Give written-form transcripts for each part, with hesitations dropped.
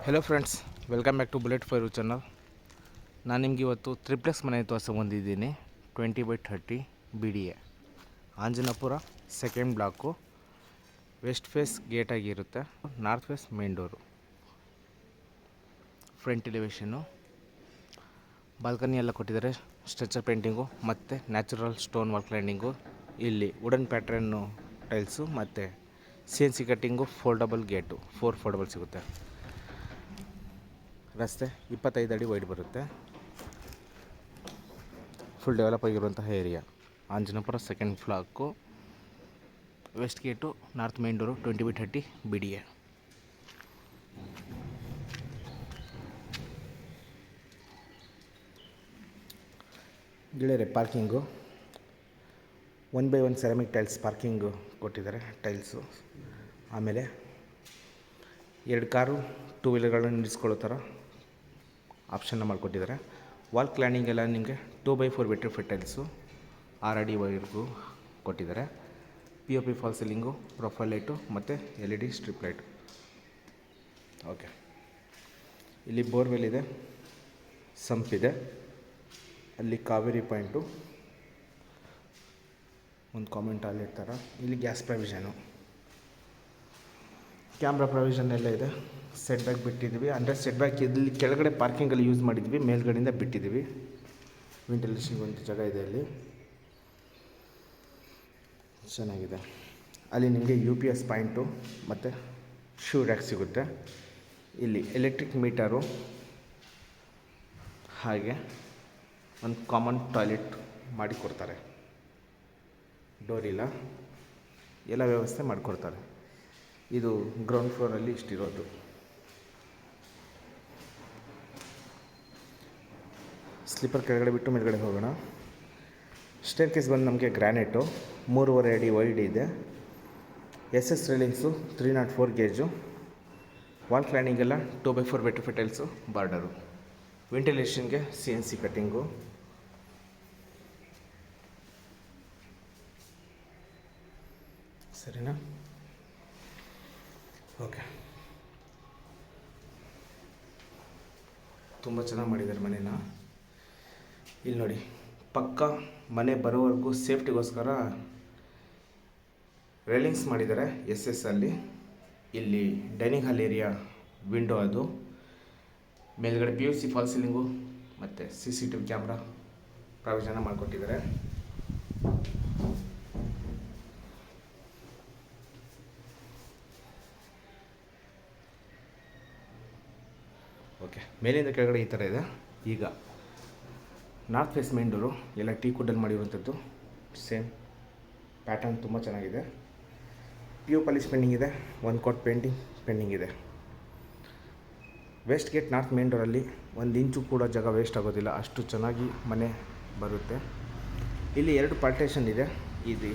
Hello friends, welcome back to bullet fire channel. ನಾನು ನಿಮ್ಗೆ ಇವತ್ತು ತ್ರಿಪ್ಲೆಕ್ಸ್ ಮನೆ ತೋರಿಸ್ಕೊಂಬಂದಿದ್ದೀನಿ. 20/30 BDA Anjanapura second block. West face gate ಆಗಿರುತ್ತೆ, north face main door. Front elevation, balcony ಎಲ್ಲ ಕೊಟ್ಟಿದ್ದಾರೆ. ಸ್ಟ್ರಕ್ಚರ್ ಪೇಂಟಿಂಗು ಮತ್ತು ನ್ಯಾಚುರಲ್ ಸ್ಟೋನ್ ವರ್ಕ್ ಲೈನಿಂಗು. ಇಲ್ಲಿ ವುಡನ್ ಪ್ಯಾಟ್ರನ್ನು ಟೈಲ್ಸು ಮತ್ತು CNC cutting. Foldable gate 4 foldable ಸಿಗುತ್ತೆ. ರಸ್ತೆ 25 ಅಡಿ ವೈಡ್ ಬರುತ್ತೆ. ಫುಲ್ ಡೆವಲಪ್ ಆಗಿರುವಂತಹ area. Anjanapura second block, west gate, north main door, 20/30 BDA. ಗೆಳೆಯರೆ, ಪಾರ್ಕಿಂಗು 1/1 ಸೆರಾಮಿಕ್ ಟೈಲ್ಸ್ ಪಾರ್ಕಿಂಗು ಕೊಟ್ಟಿದ್ದಾರೆ. ಟೈಲ್ಸು, ಆಮೇಲೆ 2 ಕಾರು 2 ವೀಲರ್ಗಳನ್ನು ನಿಲ್ಲಿಸ್ಕೊಳ್ಳೋ ಥರ ಆಪ್ಷನ್ನ ಮಾಡಿಕೊಟ್ಟಿದ್ದಾರೆ. ವಾಲ್ ಕ್ಲಾನಿಂಗ್ ಎಲ್ಲ ನಿಮಗೆ 2/4 ವಿಟ್ರಿಫೈಡ್ ಟೈಲ್ಸು 6 ಅಡಿವರೆಗೂ ಕೊಟ್ಟಿದ್ದಾರೆ. POP fall ceiling, profile light ಮತ್ತು LED ಸ್ಟ್ರಿಪ್ ಲೈಟು. ಓಕೆ, ಇಲ್ಲಿ ಬೋರ್ವೆಲ್ ಇದೆ, ಸಂಪ್ ಇದೆ, ಅಲ್ಲಿ ಕಾವೇರಿ ಪಾಯಿಂಟು, ಒಂದು ಕಾಮನ್ ಟಾಯ್ಲೆಟ್ ಥರ. ಇಲ್ಲಿ ಗ್ಯಾಸ್ ಪ್ರೊವಿಷನು, ಕ್ಯಾಮ್ರಾ ಪ್ರೊವಿಷನ್ ಎಲ್ಲ ಇದೆ. ಸೆಟ್ ಬ್ಯಾಕ್ ಬಿಟ್ಟಿದ್ದೀವಿ, ಅಂದರೆ ಸೆಟ್ ಬ್ಯಾಕ್ ಇಲ್ಲಿ ಕೆಳಗಡೆ ಪಾರ್ಕಿಂಗಲ್ಲಿ ಯೂಸ್ ಮಾಡಿದ್ವಿ, ಮೇಲ್ಗಡೆಯಿಂದ ಬಿಟ್ಟಿದ್ದೀವಿ. ವೆಂಟಿಲೇಷನ್ಗೆ ಒಂದು ಜಾಗ ಇದೆ, ಅಲ್ಲಿ ಚೆನ್ನಾಗಿದೆ. ಅಲ್ಲಿ ನಿಮಗೆ UPS ಪಾಯಿಂಟು ಮತ್ತು ಶೂ ರ್ಯಾಕ್ ಸಿಗುತ್ತೆ. ಇಲ್ಲಿ ಎಲೆಕ್ಟ್ರಿಕ್ ಮೀಟರು, ಹಾಗೆ ಒಂದು ಕಾಮನ್ ಟಾಯ್ಲೆಟ್ ಮಾಡಿಕೊಡ್ತಾರೆ. ಡೋರಿಲ್ಲ, ಎಲ್ಲ ವ್ಯವಸ್ಥೆ ಮಾಡಿಕೊಡ್ತಾರೆ. ಇದು ಗ್ರೌಂಡ್ ಫ್ಲೋರಲ್ಲಿ ಇಷ್ಟಿರೋದು. ಸ್ಲೀಪರ್ ಕೆಳಗಡೆ ಬಿಟ್ಟು ಮೇಲ್ಗಡೆ ಹೋಗೋಣ. ಸ್ಟೇರ್ ಕೇಸ್ ಬಂದು ನಮಗೆ ಗ್ರಾನೈಟು, 3.5 ಅಡಿ ವೈಡ್ ಇದೆ. SS railings 304 gauge. Wall cladding ಎಲ್ಲ 2/4 ವಿಟ್ರಿಫೈಡ್ ಟೈಲ್ಸು, ಬಾರ್ಡರು. ವೆಂಟಿಲೇಷನ್ಗೆ CNC ಕಟ್ಟಿಂಗು. ಸರಿನಾ? ಓಕೆ, ತುಂಬ ಚೆನ್ನಾಗಿ ಮಾಡಿದ್ದಾರೆ ಮನೇನ. ಇಲ್ಲಿ ನೋಡಿ, ಪಕ್ಕ ಮನೆ ಬರೋವರೆಗೂ ಸೇಫ್ಟಿಗೋಸ್ಕರ ರೇಲಿಂಗ್ಸ್ ಮಾಡಿದ್ದಾರೆ SS ಅಲ್ಲಿ. ಇಲ್ಲಿ ಡೈನಿಂಗ್ ಹಾಲ್ ಏರಿಯಾ ವಿಂಡೋ, ಅದು ಮೇಲ್ಗಡೆ PVC ಫಾಲ್ ಸೀಲಿಂಗು ಮತ್ತು CCTV ಕ್ಯಾಮ್ರಾ ಪ್ರಾವಿಷನ್ ಮಾಡಿಕೊಟ್ಟಿದ್ದಾರೆ. ಓಕೆ, ಮೇಲಿಂದ ಕೆಳಗಡೆ ಈ ಥರ ಇದೆ. ಈಗ ನಾರ್ತ್ ಫೇಸ್ ಮೇನ್ ಡೋರು ಎಲ್ಲ ಟೀ ಕುಡ್ಡಲ್ಲಿ ಮಾಡಿರುವಂಥದ್ದು. ಸೇಮ್ ಪ್ಯಾಟರ್ನ್ ತುಂಬ ಚೆನ್ನಾಗಿದೆ. PO ಪಾಲಿಶ್ ಪೆಂಡಿಂಗ್ ಇದೆ, 1 ಕೋಟ್ ಪೇಂಟಿಂಗ್ ಪೆಂಡಿಂಗ್ ಇದೆ. ವೆಸ್ಟ್ ಗೇಟ್ ನಾರ್ತ್ ಮೇನ್ ಡೋರಲ್ಲಿ 1 ಇಂಚು ಕೂಡ ಜಾಗ ವೇಸ್ಟ್ ಆಗೋದಿಲ್ಲ, ಅಷ್ಟು ಚೆನ್ನಾಗಿ ಮನೆ ಬರುತ್ತೆ. ಇಲ್ಲಿ 2 ಪಾರ್ಟೇಷನ್ ಇದೆ. ಇದು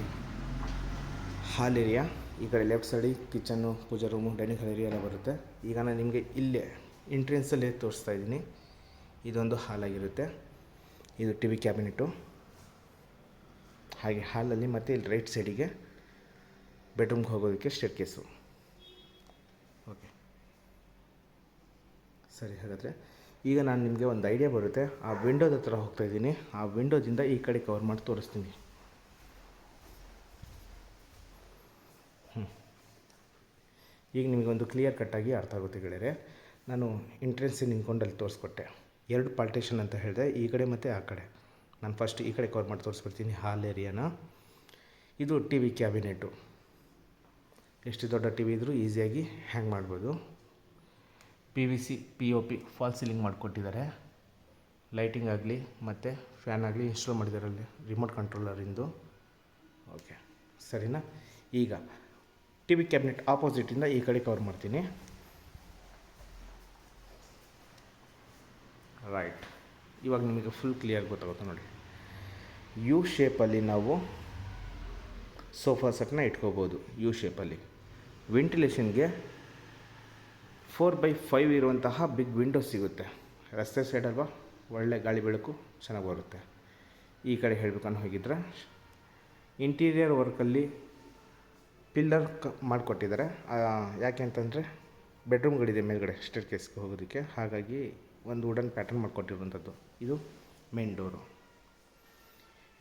ಹಾಲ್ ಏರಿಯಾ, ಈ ಕಡೆ ಲೆಫ್ಟ್ ಸೈಡಿ ಕಿಚನ್ನು, ಪೂಜಾ ರೂಮು, ಡೈನಿಂಗ್ ಹಾಲ್ ಏರಿಯಾ ಎಲ್ಲ ಬರುತ್ತೆ. ಈಗ ನಾನು ನಿಮಗೆ ಇಲ್ಲೇ ಎಂಟ್ರೆನ್ಸಲ್ಲೇ ತೋರಿಸ್ತಾ ಇದ್ದೀನಿ. ಇದೊಂದು ಹಾಲಾಗಿರುತ್ತೆ. ಇದು TV ಕ್ಯಾಬಿನೆಟು, ಹಾಗೆ ಹಾಲಲ್ಲಿ ಮತ್ತು ಇಲ್ಲಿ ರೈಟ್ ಸೈಡಿಗೆ ಬೆಡ್ರೂಮ್ಗೆ ಹೋಗೋದಕ್ಕೆ ಸ್ಟೇರ್ ಕೇಸು. ಓಕೆ, ಸರಿ. ಹಾಗಾದರೆ ಈಗ ನಾನು ನಿಮಗೆ ಒಂದು ಐಡಿಯಾ ಬರುತ್ತೆ. ಆ ವಿಂಡೋದ ಹತ್ರ ಹೋಗ್ತಾಯಿದ್ದೀನಿ. ಆ ವಿಂಡೋದಿಂದ ಈ ಕಡೆ ಕವರ್ ಮಾಡಿ ತೋರಿಸ್ತೀನಿ. ಈಗ ನಿಮಗೊಂದು ಕ್ಲಿಯರ್ ಕಟ್ಟಾಗಿ ಅರ್ಥ ಆಗುತ್ತೆ ಗೆಳೆಯರೆ. ನಾನು ಎಂಟ್ರೆನ್ಸಿಗೆ ನಿಂತ್ಕೊಂಡು ಅಲ್ಲಿ ತೋರಿಸ್ಕೊಟ್ಟೆ. 2 ಪಾರ್ಟೇಷನ್ ಅಂತ ಹೇಳಿದೆ, ಈ ಕಡೆ ಮತ್ತು ಆ ಕಡೆ. ನಾನು ಫಸ್ಟ್ ಈ ಕಡೆ ಕವರ್ ಮಾಡಿ ತೋರಿಸ್ಬಿಡ್ತೀನಿ ಹಾಲ್ ಏರಿಯಾನ. ಇದು TV ಕ್ಯಾಬಿನೆಟು. ಎಷ್ಟು ದೊಡ್ಡ TV ಇದ್ದರೂ ಈಸಿಯಾಗಿ ಹ್ಯಾಂಗ್ ಮಾಡ್ಬೋದು. PVC POP ಫಾಲ್ ಸೀಲಿಂಗ್ ಮಾಡಿಕೊಟ್ಟಿದ್ದಾರೆ. ಲೈಟಿಂಗ್ ಆಗಲಿ ಮತ್ತು ಫ್ಯಾನ್ ಆಗಲಿ ಇನ್ಸ್ಟಾಲ್ ಮಾಡಿದ್ದಾರೆ ಅಲ್ಲಿ, ರಿಮೋಟ್ ಕಂಟ್ರೋಲರಿಂದು. ಓಕೆ, ಸರಿನಾ? ಈಗ TV ಕ್ಯಾಬಿನೆಟ್ ಆಪೋಸಿಟಿಂದ ಈ ಕಡೆ ಕವರ್ ಮಾಡ್ತೀನಿ. ರೈಟ್, ಇವಾಗ ನಿಮಗೆ ಫುಲ್ ಕ್ಲಿಯರ್ ಗೊತ್ತಾಗುತ್ತೆ ನೋಡಿ. U ಶೇಪಲ್ಲಿ ನಾವು ಸೋಫಾ ಸೆಟ್ನ ಇಟ್ಕೋಬೋದು. U ಶೇಪಲ್ಲಿ ವೆಂಟಿಲೇಷನ್ಗೆ 4/5 ಇರುವಂತಹ ಬಿಗ್ ವಿಂಡೋ ಸಿಗುತ್ತೆ. ರಸ್ತೆ ಸೈಡ್ ಅಲ್ವಾ, ಒಳ್ಳೆ ಗಾಳಿ ಬೆಳಕು ಚೆನ್ನಾಗಿ ಬರುತ್ತೆ. ಈ ಕಡೆ ಹೇಳಬೇಕನ್ನು ಹೋಗಿದ್ರೆ ಇಂಟೀರಿಯರ್ ವರ್ಕಲ್ಲಿ ಪಿಲ್ಲರ್ ಮಾಡಿಕೊಟ್ಟಿದ್ದಾರೆ. ಯಾಕೆ ಅಂತಂದರೆ ಬೆಡ್ರೂಮ್ಗಳಿದೆ ಮೇಲ್ಗಡೆ ಸ್ಟೇರ್ ಕೇಸ್ಗೆ ಹೋಗೋದಕ್ಕೆ, ಹಾಗಾಗಿ ಒಂದು ವುಡನ್ ಪ್ಯಾಟರ್ನ್ ಮಾಡಿಕೊಟ್ಟಿರುವಂಥದ್ದು. ಇದು ಮೇನ್ ಡೋರು.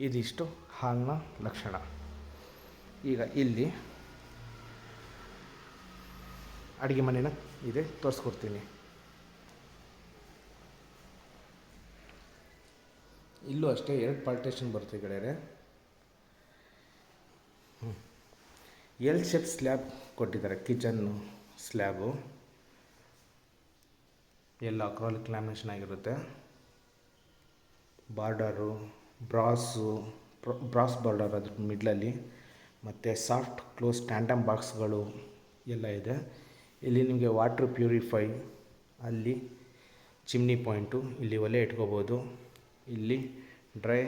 ಇದಿಷ್ಟು ಹಾಲ್ನ ಲಕ್ಷಣ. ಈಗ ಇಲ್ಲಿ ಅಡುಗೆ ಮನೆನ ಇದೆ ತೋರಿಸ್ಕೊಡ್ತೀನಿ. ಇಲ್ಲೂ ಅಷ್ಟೇ 2 ಪಾರ್ಟೇಷನ್ ಬರುತ್ತೆ ಗೆಳೆಯರೆ. ಎಲ್ ಶೇಪ್ ಸ್ಲ್ಯಾಬ್ ಕೊಟ್ಟಿದ್ದಾರೆ. ಕಿಚನ್ನು ಸ್ಲ್ಯಾಬು ಎಲ್ಲ ಅಕ್ರಾಲಿಕ್ ಲ್ಯಾಮಿನೇಷನ್ ಆಗಿರುತ್ತೆ. ಬಾರ್ಡರು ಬ್ರಾಸ್ ಬಾರ್ಡರ್ ಅದ್ರ ಮಿಡ್ಲಲ್ಲಿ, ಮತ್ತು ಸಾಫ್ಟ್ ಕ್ಲೋಸ್ ಟ್ಯಾಂಡಮ್ ಬಾಕ್ಸ್ಗಳು ಎಲ್ಲ ಇದೆ. ಇಲ್ಲಿ ನಿಮಗೆ ವಾಟ್ರ್ ಪ್ಯೂರಿಫೈ, ಅಲ್ಲಿ ಚಿಮ್ನಿ ಪಾಯಿಂಟು, ಇಲ್ಲಿ ಒಲೆ ಇಟ್ಕೋಬೋದು. ಇಲ್ಲಿ ಡ್ರೈ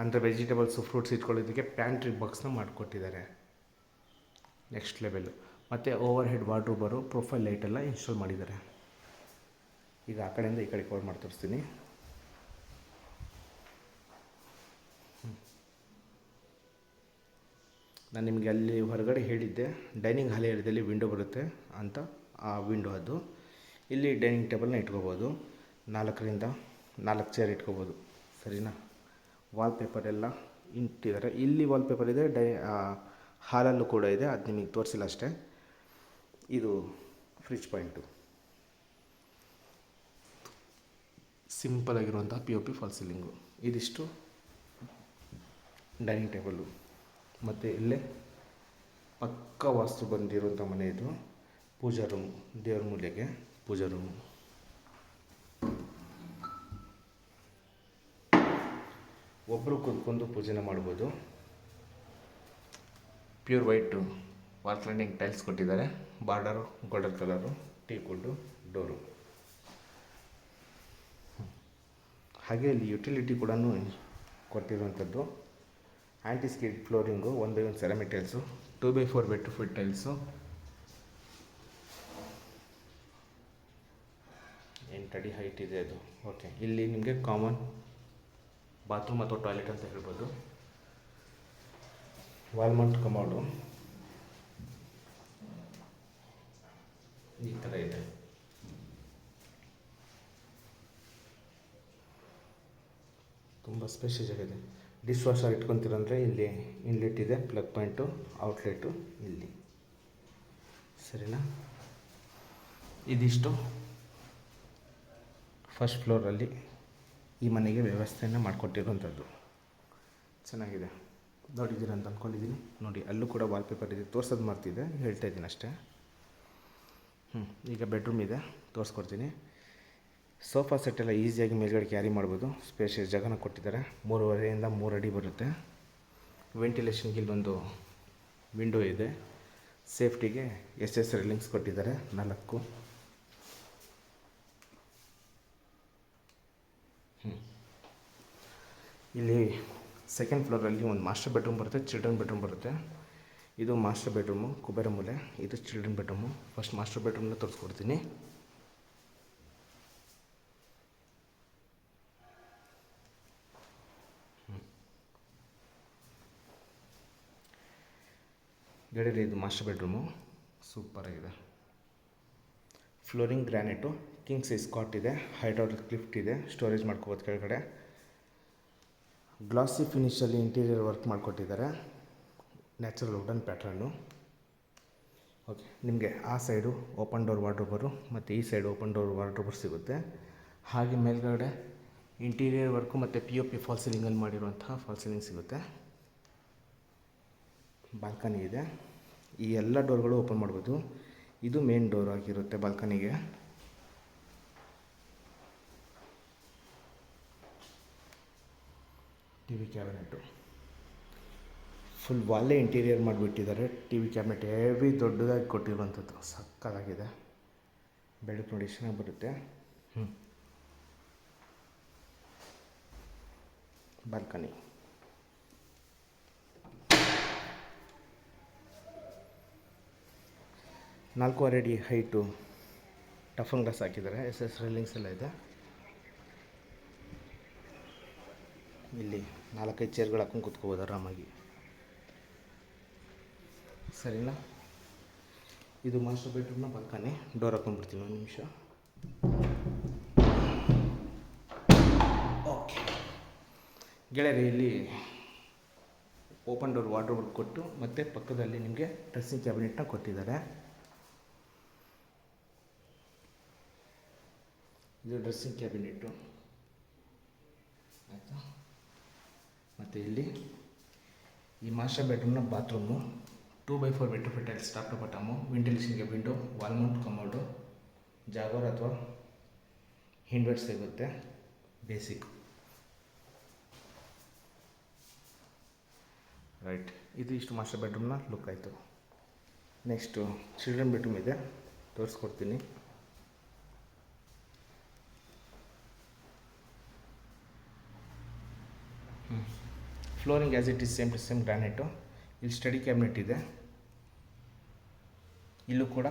ಅಂದರೆ ವೆಜಿಟೇಬಲ್ಸು ಫ್ರೂಟ್ಸ್ ಇಟ್ಕೊಳ್ಳೋದಕ್ಕೆ ಪ್ಯಾಂಟ್ರಿ ಬಾಕ್ಸ್ನ ಮಾಡಿಕೊಟ್ಟಿದ್ದಾರೆ. Next level. ಮತ್ತು ಓವರ್ ಹೆಡ್ ವಾರ್ಡ್ರೋಬರು, ಪ್ರೊಫೈಲ್ ಲೈಟೆಲ್ಲ ಇನ್ಸ್ಟಾಲ್ ಮಾಡಿದ್ದಾರೆ. ಈಗ ಆ ಕಡೆಯಿಂದ ಈ ಕಡೆ ಕವರ್ ಮಾಡಿ ತೋರಿಸ್ತೀನಿ. ನಾನು ನಿಮಗೆ ಅಲ್ಲಿ ಹೊರಗಡೆ ಹೇಳಿದ್ದೆ ಡೈನಿಂಗ್ ಹಾಲ್ ಏರಿಯಾದಲ್ಲಿ ವಿಂಡೋ ಬರುತ್ತೆ ಅಂತ, ಆ ವಿಂಡೋ ಅದು. ಇಲ್ಲಿ ಡೈನಿಂಗ್ ಟೇಬಲ್ನ ಇಟ್ಕೋಬೋದು. 4 ಚೇರ್ ಇಟ್ಕೋಬೋದು. ಸರಿನಾ? ವಾಲ್ಪೇಪರ್ ಎಲ್ಲ ಇಟ್ಟಿದ್ದಾರೆ. ಇಲ್ಲಿ ವಾಲ್ಪೇಪರ್ ಇದೆ, ಹಾಲಲ್ಲೂ ಕೂಡ ಇದೆ, ಅದು ನಿಮಗೆ ತೋರಿಸಿಲ್ಲ ಅಷ್ಟೇ. ಇದು ಫ್ರಿಜ್ ಪಾಯಿಂಟು. ಸಿಂಪಲ್ ಆಗಿರುವಂಥ POP ಫಾಲ್ ಸೀಲಿಂಗು. ಇದಿಷ್ಟು ಡೈನಿಂಗ್ ಟೇಬಲ್ಲು. ಮತ್ತು ಇಲ್ಲೇ ಪಕ್ಕ ವಾಸ್ತು ಬಂದಿರುವಂಥ ಮನೆ ಇದು. ಪೂಜಾ ರೂಮು, ದೇವ್ರ ಮೂಲೆಗೆ ಪೂಜಾ ರೂಮು. ಒಬ್ಬರು ಕೂತ್ಕೊಂಡು ಪೂಜೆನ ಮಾಡ್ಬೋದು. Pure white wall cladding tiles ಕೊಟ್ಟಿದ್ದಾರೆ. Border golden colour, teakwood door. ಹಾಗೆ ಇಲ್ಲಿ ಯುಟಿಲಿಟಿ ಕೂಡ ಕೊಟ್ಟಿರುವಂಥದ್ದು. Anti skid flooring, 1x1 ceramic tiles, 2x4 bed to fit tiles. 8 ಅಡಿ ಹೈಟ್ ಇದೆ ಅದು. ಓಕೆ, ಇಲ್ಲಿ ನಿಮಗೆ ಕಾಮನ್ ಬಾತ್ರೂಮ್ ಅಥವಾ ಟಾಯ್ಲೆಟ್ ಅಂತ ಹೇಳ್ಬೋದು. ವಾಲ್ಮೌಂಟ್ ಕಮೋಡು ಈ ಥರ ಇದೆ. ತುಂಬ ಸ್ಪೇಷಿಯಸ್ ಆಗಿದೆ. ಡಿಶ್ ವಾಷರ್ ಇಟ್ಕೊತೀರಂದರೆ ಇಲ್ಲಿ ಇನ್ಲೆಟ್ ಇದೆ, ಪ್ಲಗ್ ಪಾಯಿಂಟು, ಔಟ್ಲೆಟು ಇಲ್ಲಿ. ಸರಿನಾ? ಇದಿಷ್ಟು ಫಸ್ಟ್ ಫ್ಲೋರಲ್ಲಿ ಈ ಮನೆಗೆ ವ್ಯವಸ್ಥೆಯನ್ನು ಮಾಡಿಕೊಟ್ಟಿರುವಂಥದ್ದು. ಚೆನ್ನಾಗಿದೆ, ನೋಡಿದ್ದೀರ ಅಂತ ಅಂದ್ಕೊಂಡಿದ್ದೀನಿ. ನೋಡಿ, ಅಲ್ಲೂ ಕೂಡ ವಾಲ್ಪೇಪರ್ ಇದೆ, ತೋರ್ಸೋದು ಮಾಡ್ತಿದ್ದೆ, ಹೇಳ್ತಾ ಇದ್ದೀನಿ ಅಷ್ಟೇ. ಈಗ ಬೆಡ್ರೂಮ್ ಇದೆ, ತೋರಿಸ್ಕೊಡ್ತೀನಿ. ಸೋಫಾ ಸೆಟ್ಟೆಲ್ಲ ಈಸಿಯಾಗಿ ಮೇಲ್ಗಡೆ ಕ್ಯಾರಿ ಮಾಡ್ಬೋದು. ಸ್ಪೇಷಿಯಸ್ ಜಾಗನ ಕೊಟ್ಟಿದ್ದಾರೆ. 3.5 ಇಂದ 3 ಅಡಿ ಬರುತ್ತೆ. ವೆಂಟಿಲೇಷನ್ಗೆ ಇಲ್ಲೊಂದು ವಿಂಡೋ ಇದೆ. ಸೇಫ್ಟಿಗೆ SS ರೇಲಿಂಗ್ಸ್ ಕೊಟ್ಟಿದ್ದಾರೆ 4. ಇಲ್ಲಿ ಸೆಕೆಂಡ್ ಫ್ಲೋರಲ್ಲಿ ಒಂದು ಮಾಸ್ಟರ್ ಬೆಡ್ರೂಮ್ ಬರುತ್ತೆ, ಚಿಲ್ಡ್ರನ್ ಬೆಡ್ರೂಮ್ ಬರುತ್ತೆ. ಇದು ಮಾಸ್ಟರ್ ಬೆಡ್ರೂಮು, ಕುಬೇರ ಮೂಲೆ. ಇದು ಚಿಲ್ಡ್ರನ್ ಬೆಡ್ರೂಮು. ಫಸ್ಟ್ ಮಾಸ್ಟರ್ ಬೆಡ್ರೂಮ್ನ ತೋರಿಸ್ಕೊಡ್ತೀನಿ. ಗೆಳೆಯರೆ, ಇದು ಮಾಸ್ಟರ್ ಬೆಡ್ರೂಮು. ಸೂಪರಾಗಿದೆ. Flooring granite, king size cot ಇದೆ, ಹೈಡ್ರಾಲಿಕ್ ಲಿಫ್ಟ್ ಇದೆ, ಸ್ಟೋರೇಜ್ ಮಾಡ್ಕೋಬೋದು ಕೆಳಗಡೆ. ಗ್ಲಾಸಿ ಫಿನಿಷಲ್ಲಿ ಇಂಟೀರಿಯರ್ ವರ್ಕ್ ಮಾಡಿಕೊಟ್ಟಿದ್ದಾರೆ. Natural wooden pattern. ಓಕೆ, ನಿಮಗೆ ಆ ಸೈಡು ಓಪನ್ ಡೋರ್ ವಾರ್ಡ್ರೋಬರು ಮತ್ತು ಈ ಸೈಡ್ ಓಪನ್ ಡೋರ್ ವಾರ್ಡ್ರೋಬರ್ ಸಿಗುತ್ತೆ. ಹಾಗೆ ಮೇಲ್ಗಡೆ ಇಂಟೀರಿಯರ್ ವರ್ಕು ಮತ್ತು POP ಫಾಲ್ ಸೀಲಿಂಗಲ್ಲಿ ಮಾಡಿರುವಂತಹ ಫಾಲ್ ಸೀಲಿಂಗ್ ಸಿಗುತ್ತೆ. ಬಾಲ್ಕನಿ ಇದೆ. ಈ ಎಲ್ಲ ಡೋರ್ಗಳು ಓಪನ್ ಮಾಡ್ಬೋದು. ಇದು ಮೇನ್ ಡೋರ್ ಆಗಿರುತ್ತೆ ಬಾಲ್ಕನಿಗೆ. TV ಕ್ಯಾಬಿನೆಟು ಫುಲ್ ವಾಲೇ ಇಂಟೀರಿಯರ್ ಮಾಡಿಬಿಟ್ಟಿದ್ದಾರೆ. TV ಕ್ಯಾಬಿನೆಟ್ ಹೆವಿ ದೊಡ್ಡದಾಗಿ ಕೊಟ್ಟಿರುವಂಥದ್ದು, ಸಕ್ಕತ್ತಾಗಿದೆ. ಬೆಳಕು ನೋಡಿ ಚೆನ್ನಾಗಿ ಬರುತ್ತೆ. ಬಾಲ್ಕನಿ 4.5 ಅಡಿ ಹೈಟು ಟಫನ್ ಗ್ಲಾಸ್ ಹಾಕಿದ್ದಾರೆ. SS ರೇಲಿಂಗ್ಸ್ ಎಲ್ಲ ಇದೆ. ಇಲ್ಲಿ 4-5 ಚೇರ್ಗಳು ಹಾಕೊಂಡು ಕೂತ್ಕೋಬೋದು ಆರಾಮಾಗಿ. ಸರಿನಾ? ಇದು ಮಾಸ್ಟರ್ ಬೆಡ್ರೂಮ್ನ ಪಕ್ಕನೇ ಡೋರ್ ಹಾಕೊಂಡ್ಬಿಡ್ತೀನಿ ಒಂದು ನಿಮಿಷ. ಓಕೆ ಗೆಳೆಯರೆ, ಇಲ್ಲಿ ಓಪನ್ ಡೋರ್ ವಾರ್ಡ್ರೋಬ್ ಕೊಟ್ಟು ಮತ್ತು ಪಕ್ಕದಲ್ಲಿ ನಿಮಗೆ ಡ್ರೆಸ್ಸಿಂಗ್ ಕ್ಯಾಬಿನೆಟ್ನ ಕೊಟ್ಟಿದ್ದಾರೆ. ಇದು ಡ್ರೆಸ್ಸಿಂಗ್ ಕ್ಯಾಬಿನೆಟ್ಟು ಆಯಿತಾ. ಮತ್ತು ಇಲ್ಲಿ ಈ ಮಾಸ್ಟರ್ ಬೆಡ್ರೂಮ್ನ bathroom 2x4 vitrified tiles top to bottom, ವೆಂಟಿಲೇಷನ್ಗೆ window, wall mount commode, Jaquar ಅಥವಾ ಹಿಂಡ್ವೆಟ್ ಸಿಗುತ್ತೆ. Basic right. ಇದು ಇಷ್ಟು ಮಾಸ್ಟರ್ ಬೆಡ್ರೂಮ್ನ ಲುಕ್ ಆಯಿತು. ನೆಕ್ಸ್ಟು ಚಿಲ್ಡ್ರನ್ ಬೆಡ್ರೂಮ್ ಇದೆ, ತೋರಿಸ್ಕೊಡ್ತೀನಿ. Flooring as it is same to same granite. ಇಲ್ಲಿ ಸ್ಟಡಿ ಕ್ಯಾಬಿನೆಟ್ ಇದೆ. ಇಲ್ಲೂ ಕೂಡ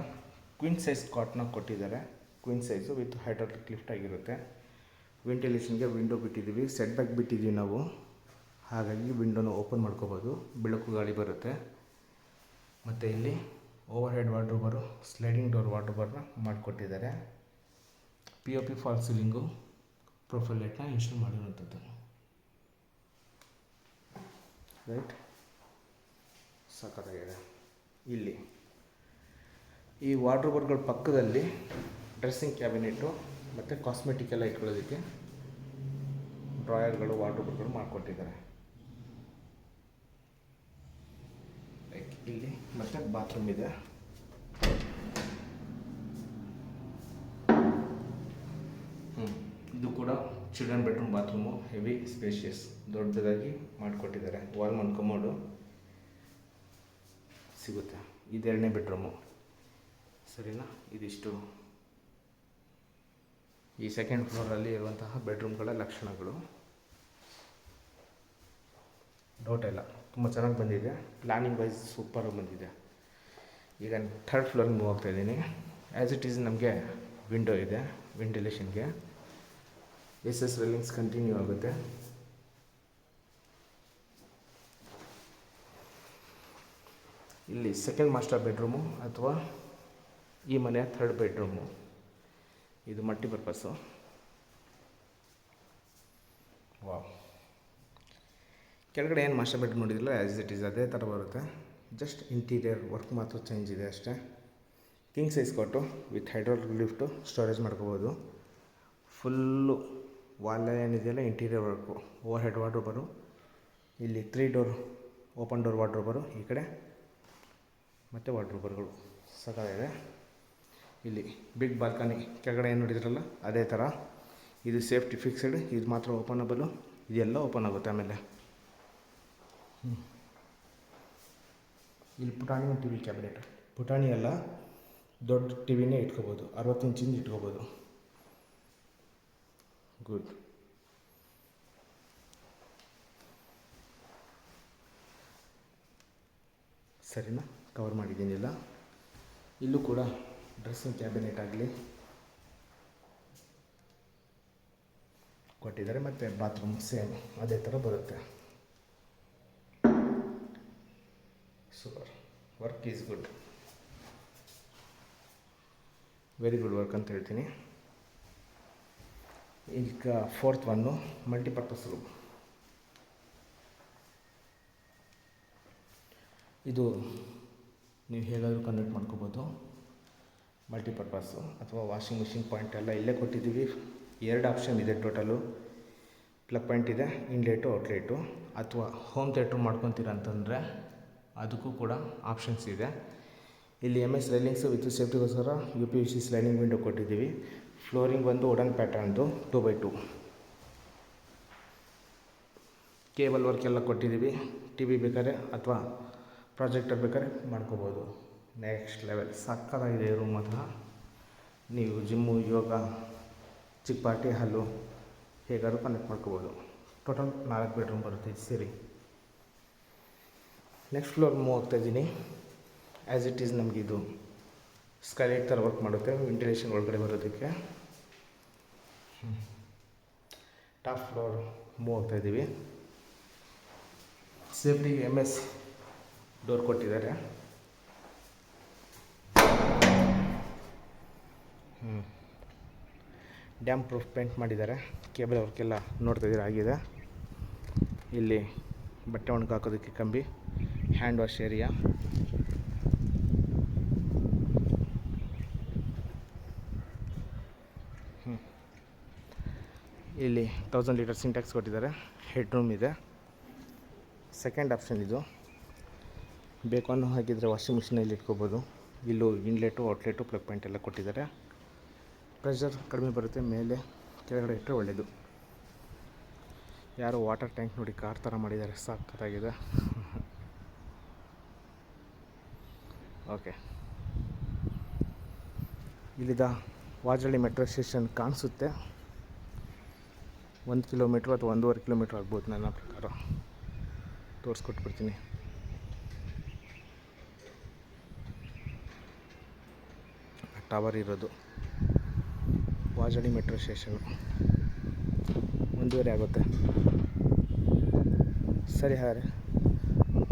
ಕ್ವೀನ್ ಸೈಜ್ ಕಾಟ್ನ ಕೊಟ್ಟಿದ್ದಾರೆ. Queen size with hydraulic lift ಆಗಿರುತ್ತೆ. ವೆಂಟಿಲೇಷನ್ಗೆ ವಿಂಡೋ ಬಿಟ್ಟಿದ್ದೀವಿ, ಸೆಟ್ ಬ್ಯಾಕ್ ಬಿಟ್ಟಿದ್ದೀವಿ ನಾವು, ಹಾಗಾಗಿ ವಿಂಡೋನ ಓಪನ್ ಮಾಡ್ಕೋಬೋದು, ಬೆಳಕು ಗಾಳಿ ಬರುತ್ತೆ. ಮತ್ತು ಇಲ್ಲಿ over head wardrobe, sliding door ವಾರ್ಡ್ರೋಬರ್ನ ಮಾಡಿಕೊಟ್ಟಿದ್ದಾರೆ. POP ಫಾಲ್ ಸೀಲಿಂಗು, ಪ್ರೊಫೈಲ್ ಲೈಟ್ನ ಇನ್ಸ್ಟಾಲ್ ಮಾಡಿರುವಂಥದ್ದು. ರೈಟ್, ಸಖತ್ತಾಗಿದೆ. ಇಲ್ಲಿ ಈ ವಾರ್ಡ್ರೋಬರ್ಗಳ ಪಕ್ಕದಲ್ಲಿ ಡ್ರೆಸ್ಸಿಂಗ್ ಕ್ಯಾಬಿನೆಟ್ಟು ಮತ್ತು ಕಾಸ್ಮೆಟಿಕ್ ಎಲ್ಲ ಇಟ್ಕೊಳ್ಳೋದಕ್ಕೆ ಡ್ರಾಯರ್ಗಳು, ವಾರ್ಡ್ರೋಬರ್ಗಳು ಮಾಡಿಕೊಟ್ಟಿದ್ದಾರೆ. ಲೈಕ್ ಇಲ್ಲಿ ಮತ್ತು ಬಾತ್ರೂಮ್ ಇದೆ. ಇದು ಕೂಡ children bedroom bathroom, heavy spacious, ದೊಡ್ಡದಾಗಿ ಮಾಡಿಕೊಟ್ಟಿದ್ದಾರೆ. ವಾಲ್ ಮೌಂಟ್ ಕಮೋಡು ಸಿಗುತ್ತೆ. ಇದೆರಡನೇ ಬೆಡ್ರೂಮು, ಸರಿನಾ. ಇದಿಷ್ಟು ಈ ಸೆಕೆಂಡ್ ಫ್ಲೋರಲ್ಲಿ ಇರುವಂತಹ ಬೆಡ್ರೂಮ್ಗಳ ಲಕ್ಷಣಗಳು. ಡೌಟ್ ಇಲ್ಲ, ತುಂಬ ಚೆನ್ನಾಗಿ ಬಂದಿದೆ. ಪ್ಲ್ಯಾನಿಂಗ್ ವೈಸ್ ಸೂಪರಾಗಿ ಬಂದಿದೆ. ಈಗ ಥರ್ಡ್ ಫ್ಲೋರ್ಗೆ ಮೂವ್ ಆಗ್ತಾಯಿದ್ದೀನಿ. ಆ್ಯಸ್ ಇಟ್ ಈಸ್ ನಮಗೆ ವಿಂಡೋ ಇದೆ, ವೆಂಟಿಲೇಷನ್ಗೆ. SS ರೇಲಿಂಗ್ಸ್ ಕಂಟಿನ್ಯೂ ಆಗುತ್ತೆ. ಇಲ್ಲಿ ಸೆಕೆಂಡ್ ಮಾಸ್ಟರ್ ಬೆಡ್ರೂಮು ಅಥವಾ ಈ ಮನೆಯ ಥರ್ಡ್ ಬೆಡ್ರೂಮು. ಇದು ಮಲ್ಟಿಪರ್ಪಸ್ಸು. ವಾವ್. ಕೆಳಗಡೆ ಏನು ಮಾಸ್ಟರ್ ಬೆಡ್ರೂಮ್ ನೋಡಿದಿಲ್ಲ, ಆ್ಯಸ್ ಇಟ್ ಈಸ್ ಅದೇ ಥರ ಬರುತ್ತೆ. ಜಸ್ಟ್ ಇಂಟೀರಿಯರ್ ವರ್ಕ್ ಮಾತ್ರ ಚೇಂಜ್ ಇದೆ ಅಷ್ಟೇ. ಕಿಂಗ್ ಸೈಜ್ ಕೊಟ್ಟು ವಿತ್ ಹೈಡ್ರಾಲಿಕ್ ಲಿಫ್ಟು ಸ್ಟೋರೇಜ್ ಮಾಡ್ಕೋಬೋದು. ಫುಲ್ಲು ವಾಲ್ ಏನಿದೆಯಲ್ಲ ಇಂಟೀರಿಯರ್ ವರ್ಕು, ಓವರ್ ಹೆಡ್ ವಾರ್ಡ್ರೋಬರು. ಇಲ್ಲಿ 3 ಡೋರ್ ಓಪನ್ ಡೋರ್ ವಾರ್ಡ್ರೋಬರು ಈ ಕಡೆ, ಮತ್ತು ವಾರ್ಡ್ರೋಬರ್ಗಳು ಸಖತ್ತಾಗಿದೆ. ಇಲ್ಲಿ ಬಿಗ್ ಬಾಲ್ಕನಿ ಕೆಳಗಡೆ ಏನು ನೋಡಿದ್ರಲ್ಲ ಅದೇ ಥರ. ಇದು ಸೇಫ್ಟಿ ಫಿಕ್ಸ್ಡ್, ಇದು ಮಾತ್ರ ಓಪನಬಲು, ಇದೆಲ್ಲ ಓಪನ್ ಆಗುತ್ತೆ. ಆಮೇಲೆ ಇಲ್ಲಿ ಪುಟಾಣಿ ಟಿ ವಿ ಕ್ಯಾಬಿನೆಟ್. ಪುಟಾಣಿ ಎಲ್ಲ ದೊಡ್ಡ ಟಿ ವಿನೇ ಇಟ್ಕೋಬೋದು, 60 ಇಂಚಿಂದ ಇಟ್ಕೋಬೋದು. ಗುಡ್. ಸರಿನಾ, ಕವರ್ ಮಾಡಿದ್ದೀನಿಲ್ಲ. ಇಲ್ಲೂ ಕೂಡ ಡ್ರೆಸ್ಸಿಂಗ್ ಕ್ಯಾಬಿನೆಟ್ ಆಗಲಿ ಕೊಟ್ಟಿದ್ದಾರೆ, ಮತ್ತು ಬಾತ್ರೂಮ್ ಸೇಮ್ ಅದೇ ಥರ ಬರುತ್ತೆ. Super, work is good, very good work ಅಂತ ಹೇಳ್ತೀನಿ. ಈಗ ಫೋರ್ತ್ ಒನ್ನು ಮಲ್ಟಿಪರ್ಪಸ್ ರೂಮ್. ಇದು ನೀವು ಹೇಗಾದರೂ ಕನ್ವರ್ಟ್ ಮಾಡ್ಕೋಬೋದು. ಮಲ್ಟಿಪರ್ಪಸ್ಸು ಅಥವಾ ವಾಷಿಂಗ್ ಮಿಷಿನ್ ಪಾಯಿಂಟ್ ಎಲ್ಲ ಇಲ್ಲೇ ಕೊಟ್ಟಿದ್ದೀವಿ. 2 ಆಪ್ಷನ್ ಇದೆ ಟೋಟಲು. ಪ್ಲಗ್ ಪಾಯಿಂಟ್ ಇದೆ, ಇನ್ಲೇಟು ಔಟ್ಲೇಟು. ಅಥವಾ ಹೋಮ್ ಥಿಯೇಟ್ರ್ ಮಾಡ್ಕೊತೀರ ಅಂತಂದರೆ ಅದಕ್ಕೂ ಕೂಡ ಆಪ್ಷನ್ಸ್ ಇದೆ. ಇಲ್ಲಿ MS ರೈಲಿಂಗ್ಸು ವಿತ್ ಸೇಫ್ಟಿಗೋಸ್ಕರ UPVC ಸ್ಲೈಡಿಂಗ್ ವಿಂಡೋ ಕೊಟ್ಟಿದ್ದೀವಿ. ಫ್ಲೋರಿಂಗ್ ಒಂದು ವುಡನ್ ಪ್ಯಾಟರ್ನ್ದು 2x2. ಕೇಬಲ್ ವರ್ಕ್ ಎಲ್ಲ ಕೊಟ್ಟಿದ್ದೀವಿ. TV ಬೇಕಾದ್ರೆ ಅಥವಾ ಪ್ರಾಜೆಕ್ಟರ್ ಬೇಕಾದ್ರೆ ಮಾಡ್ಕೋಬೋದು. ನೆಕ್ಸ್ಟ್ ಲೆವೆಲ್ ಸಕ್ಕತ್ತಾಗಿದೆ ರೂಮ್ ಮಾತ್ರ. ನೀವು ಜಿಮ್ಮು, ಯೋಗ, ಚಿಕ್ಕ ಪಾರ್ಟಿ ಹಾಲು ಹೇಗಾದ್ರೂ ಕನೆಕ್ಟ್ ಮಾಡ್ಕೋಬೋದು. ಟೋಟಲ್ 4 ಬೆಡ್ರೂಮ್ ಬರುತ್ತೆ ಇದು ಸೇರಿ. ನೆಕ್ಸ್ಟ್ ಫ್ಲೋರ್ ಮೂವ್ ಆಗ್ತಾಯಿದ್ದೀನಿ. ಆ್ಯಸ್ ಇಟ್ ಈಸ್ ನಮಗಿದು ಸ್ಕೈಲೈಟ್ ಥರ ವರ್ಕ್ ಮಾಡುತ್ತೆ, ವೆಂಟಿಲೇಷನ್ ಒಳಗಡೆ ಬರೋದಕ್ಕೆ. ಟಾಪ್ ಫ್ಲೋರ್ ಮೂವ್ ಆಗ್ತಾಯಿದ್ದೀವಿ. ಸೇಫ್ಟಿಗೆ MS ಡೋರ್ ಕೊಟ್ಟಿದ್ದಾರೆ. ಡ್ಯಾಮ್ ಪ್ರೂಫ್ ಪೇಂಟ್ ಮಾಡಿದ್ದಾರೆ. ಕೇಬಲ್ ವರ್ಕೆಲ್ಲ ನೋಡ್ತಾಯಿದ್ದೀರ ಆಗಿದೆ. ಇಲ್ಲಿ ಬಟ್ಟೆ ಒಣಗಿ ಹಾಕೋದಕ್ಕೆ ಕಂಬಿ, ಹ್ಯಾಂಡ್ ವಾಶ್ ಏರಿಯಾ, ಇಲ್ಲಿ 1000 ಲೀಟರ್ ಸಿಂಟ್ಯಾಕ್ಸ್ ಕೊಟ್ಟಿದ್ದಾರೆ. ಹೆಡ್ ರೂಮ್ ಇದೆ. ಸೆಕೆಂಡ್ ಆಪ್ಷನ್ ಇದು. ಬೇಕು ಅನ್ನೋ ಹಾಗಿದ್ರೆ ವಾಷಿಂಗ್ ಮಿಷಿನಲ್ಲಿ ಇಟ್ಕೋಬೋದು. ಇಲ್ಲೂ ಇನ್ಲೆಟು, ಔಟ್ಲೆಟು, ಪ್ಲಗ್ ಪಾಯಿಂಟ್ ಎಲ್ಲ ಕೊಟ್ಟಿದ್ದಾರೆ. ಪ್ರೆಷರ್ ಕಡಿಮೆ ಬರುತ್ತೆ. ಮೇಲೆ ಕೆಳಗಡೆ ಇಟ್ಟರೆ ಒಳ್ಳೆಯದು. ಯಾರೋ ವಾಟರ್ ಟ್ಯಾಂಕ್ ನೋಡಿ ಕಾರ್ ಥರ ಮಾಡಿದ್ದಾರೆ, ಸಖತ್ತಾಗಿದೆ. ಓಕೆ, ಇಲ್ಲಿದ್ದ ವಾಜಳ್ಳಿ ಮೆಟ್ರೋ ಸ್ಟೇಷನ್ ಕಾಣಿಸುತ್ತೆ. 1 ಕಿಲೋಮೀಟ್ರ್ ಅಥವಾ 1.5 ಕಿಲೋಮೀಟ್ರ್ ಆಗ್ಬೋದು ನನ್ನ ಪ್ರಕಾರ. ತೋರಿಸ್ಕೊಟ್ಬಿಡ್ತೀನಿ. ಟವರ್ ಇರೋದು ವಾಜಳ್ಳಿ ಮೆಟ್ರೋ ಸ್ಟೇಷನು. 1:30 ಆಗುತ್ತೆ. ಸರಿ, ಹಾಗಾದರೆ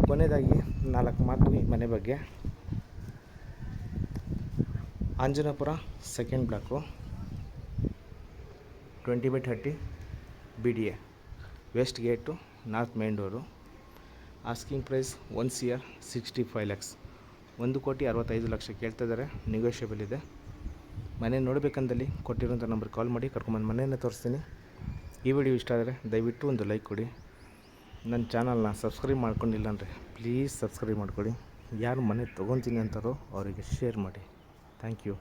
ಕೊನೆಯದಾಗಿ 4 ಮಾತು ಈ ಮನೆ ಬಗ್ಗೆ. Anjanapura second block, 20/30 BDA, west gate, north main door. Asking price 1 CR 65 lakhs, 1,65,00,000 ಕೇಳ್ತಿದ್ದಾರೆ. ನೆಗೋಷಿಯಬಲ್ ಇದೆ. ಮನೆ ನೋಡಬೇಕಂದಲ್ಲಿ ಕೊಟ್ಟಿರೋಂಥ ನಂಬರ್ ಕಾಲ್ ಮಾಡಿ ಕರ್ಕೊಂಬಂದು ಮನೆಯನ್ನು ತೋರಿಸ್ತೀನಿ. ಈ ವಿಡಿಯೋ ಇಷ್ಟ ಆದರೆ ದಯವಿಟ್ಟು ಒಂದು ಲೈಕ್ ಕೊಡಿ. ನನ್ನ ಚಾನಲ್ನ ಸಬ್ಸ್ಕ್ರೈಬ್ ಮಾಡ್ಕೊಂಡಿಲ್ಲ ಅಂದರೆ ಪ್ಲೀಸ್ ಸಬ್ಸ್ಕ್ರೈಬ್ ಮಾಡ್ಕೊಳ್ಳಿ. ಯಾರು ಮನೆ ತೊಗೊತೀನಿ ಅಂತಾರೋ ಅವರಿಗೆ ಶೇರ್ ಮಾಡಿ. Thank you.